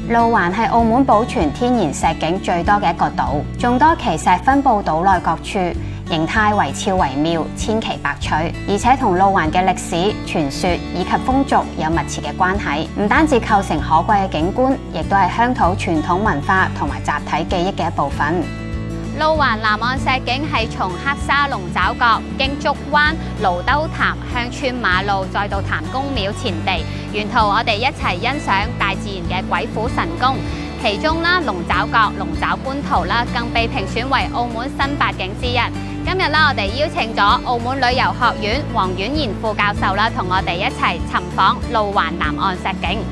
路環係澳門保存天然石景最多嘅一個島，眾多奇石分佈島內各處，形態惟肖惟妙，千奇百趣，而且同路環嘅歷史、傳說以及風俗有密切嘅關係。唔單止構成可貴嘅景觀，亦都係鄉土傳統文化同埋集體記憶嘅一部分。路環南岸石景係從黑沙龍爪角經竹灣、蘆洲潭、鄉村馬路，再到譚公廟前地，沿途我哋一齊欣賞大自然嘅鬼斧神工。其中啦，龍爪角、龍爪觀圖啦，更被評選為澳門新八景之一。今日啦，我哋邀請咗澳門旅遊學院黃婉賢副教授啦，同我哋一齊尋訪路環南岸石景。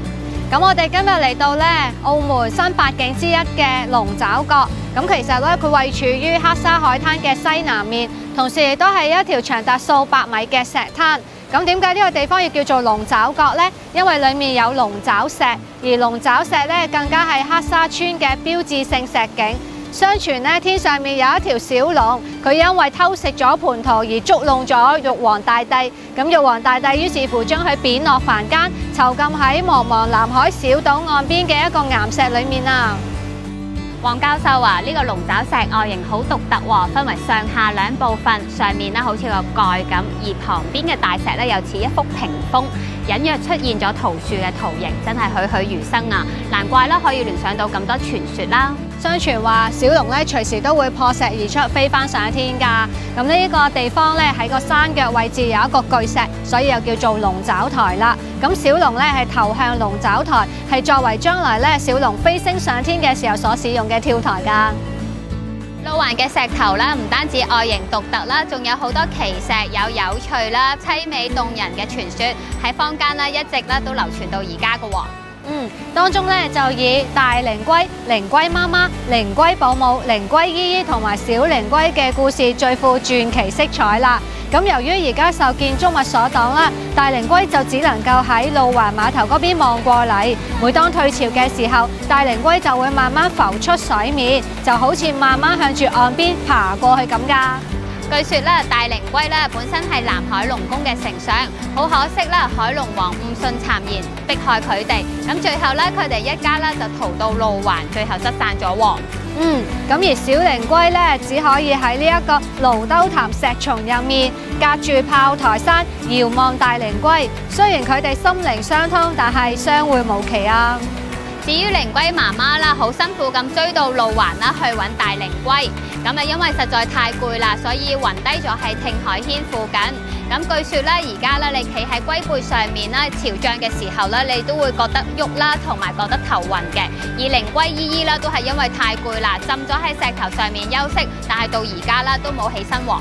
咁我哋今日嚟到咧澳門新八景之一嘅龍爪角，咁其實咧佢位處於黑沙海灘嘅西南面，同時亦都係一條長達數百米嘅石灘。咁點解呢個地方要叫做龍爪角呢？因為裡面有龍爪石，而龍爪石咧更加係黑沙村嘅標誌性石景。相傳咧，天上面有一條小龍，佢因為偷食咗蟠桃而捉弄咗玉皇大帝。咁玉皇大帝於是乎將佢貶落凡間，囚禁喺茫茫南海小島岸邊嘅一個岩石裡面啊！黃教授話：呢個龍爪石外形好獨特喎，分為上下兩部分，上面咧好似個蓋咁，而旁邊嘅大石咧又似一幅屏風，隱約出現咗桃樹嘅圖形，真係栩栩如生啊！難怪啦，可以聯想到咁多傳說啦。相傳話小龍咧隨時都會破石而出，飛翻上天㗎。咁呢個地方咧喺個山腳位置有一個巨石，所以又叫做龍爪台啦。咁小龍咧係頭向龍爪台，係作為將來咧小龍飛升上天嘅時候所使用嘅跳台㗎。路環嘅石頭啦，唔單止外形獨特啦，仲有好多奇石，有趣啦、凄美動人嘅傳說喺坊間啦，一直咧都流傳到而家㗎喎。當中咧就以大靈龜、靈龜媽媽、靈龜保姆、靈龜姨姨同埋小靈龜嘅故事最富傳奇色彩啦。咁由於而家受建築物所擋啦，大靈龜就只能夠喺路環碼頭嗰邊望過嚟。每當退潮嘅時候，大靈龜就會慢慢浮出水面，就好似慢慢向住岸邊爬過去咁㗎。據說咧，大靈龜咧本身係南海龍宮嘅丞相，好可惜啦，海龍王誤信讒言，迫害佢哋。咁最後咧，佢哋一家咧就逃到路環，最後失散咗喎。咁而小靈龜咧，只可以喺呢一個蘆洲潭石叢入面，隔住炮台山遙望大靈龜。雖然佢哋心靈相通，但係相會無期啊。至於靈龜媽媽啦，好辛苦咁追到路環啦，去揾大靈龜。咁啊，因為實在太攰啦，所以暈低咗喺聽海軒附近。咁據說咧，而家咧你企喺龜背上面啦，潮漲嘅時候咧，你都會覺得喐啦，同埋覺得頭暈嘅。而靈龜姨姨啦，都係因為太攰啦，浸咗喺石頭上面休息，但係到而家啦都冇起身喎。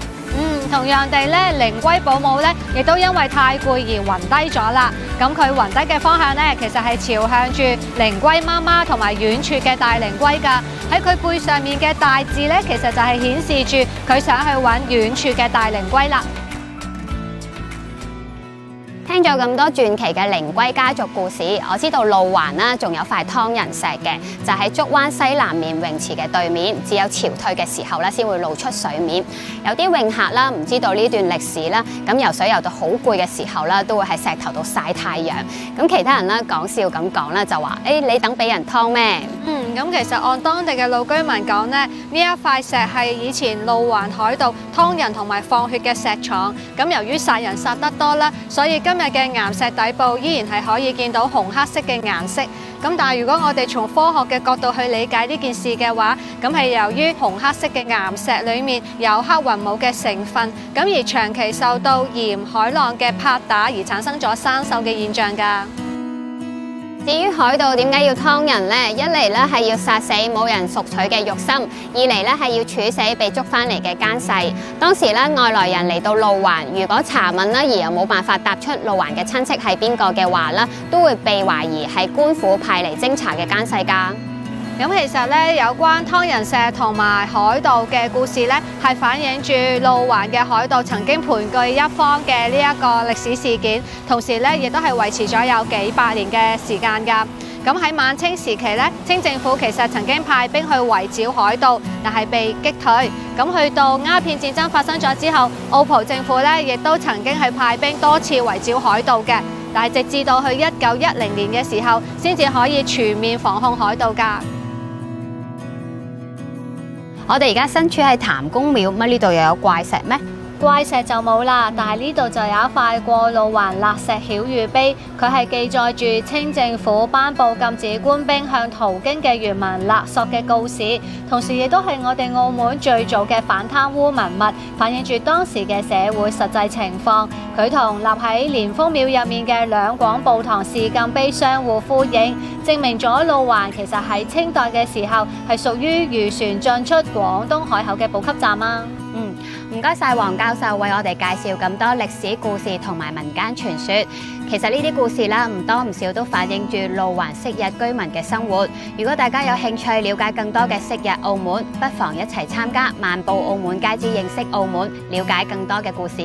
同樣地咧，靈龜保姆咧，亦都因為太攰而暈低咗啦。咁佢暈低嘅方向咧，其實係朝向住靈龜媽媽同埋遠處嘅大靈龜㗎。喺佢背上面嘅大字咧，其實就係顯示住佢想去揾遠處嘅大靈龜啦。聽咗咁多傳奇嘅靈龜家族故事，我知道路環啦，仲有塊湯人石嘅，就喺竹灣西南面泳池嘅對面，只有潮退嘅時候咧，先會露出水面。有啲泳客啦，唔知道呢段歷史啦，咁游水游到好攰嘅時候啦，都會喺石頭度曬太陽。咁其他人咧講笑咁講啦，就話：你等俾人湯咩？咁其實按當地嘅老居民講呢，呢一塊石係以前路環海盜湯人同埋放血嘅石廠。咁由於殺人殺得多啦，所以今日嘅岩石底部依然係可以見到紅黑色嘅顏色。咁但係如果我哋從科學嘅角度去理解呢件事嘅話，咁係由於紅黑色嘅岩石裡面有黑雲母嘅成分，咁而長期受到鹽海浪嘅拍打而產生咗生鏽嘅現象㗎。至於海盜點解要湯人呢？一嚟咧係要殺死冇人贖取嘅肉心，二嚟咧係要處死被捉翻嚟嘅奸細。當時咧外來人嚟到路環，如果查問啦而又冇辦法答出路環嘅親戚係邊個嘅話咧，都會被懷疑係官府派嚟偵查嘅奸細㗎。咁其實咧，有關湯人石同埋海盜嘅故事咧，係反映住路環嘅海盜曾經盤踞一方嘅呢一個歷史事件，同時咧亦都係維持咗有幾百年嘅時間㗎。咁喺晚清時期咧，清政府其實曾經派兵去圍剿海盜，但係被擊退。咁去到鴉片戰爭發生咗之後，澳葡政府咧亦都曾經係派兵多次圍剿海盜嘅。但係直至到去1910年嘅時候，先至可以全面防控海盜㗎。我哋而家身處喺譚公廟，乜呢度又有怪石咩？怪石就冇啦，但係呢度就有一塊過路環勒石曉諭碑，佢係記載住清政府頒布禁止官兵向途經嘅漁民勒索嘅告示，同時亦都係我哋澳門最早嘅反貪污文物，反映住當時嘅社會實際情況。佢同立喺蓮峰廟入面嘅兩廣步堂示禁碑相互呼應，證明咗路環其實喺清代嘅時候係屬於漁船進出廣東海口嘅補給站啊。唔該晒黃教授為我哋介紹咁多歷史故事同埋民間傳說。其實呢啲故事啦，唔多唔少都反映住路環昔日居民嘅生活。如果大家有興趣了解更多嘅昔日澳門，不妨一齊參加漫步澳門街之認識澳門，了解更多嘅故事。